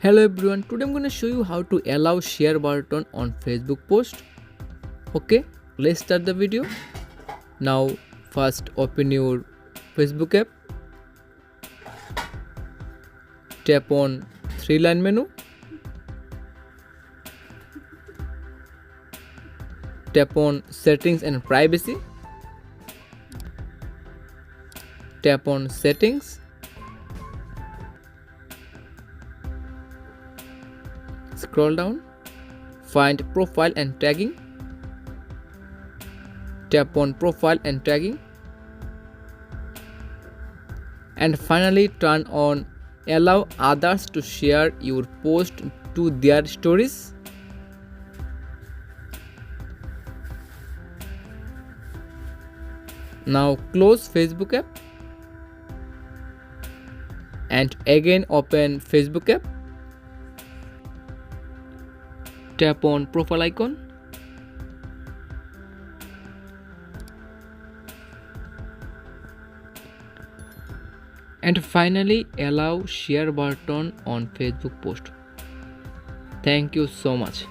Hello everyone, today I'm going to show you how to allow share button on Facebook post. Okay, let's start the video. Now first open your Facebook app, tap on three-line menu, tap on settings and privacy, tap on settings, scroll down, find profile and tagging, tap on profile and tagging, and finally turn on allow others to share your post to their stories. Now close Facebook app and again open Facebook app. Tap on profile icon. And finally allow share button on Facebook post. Thank you so much.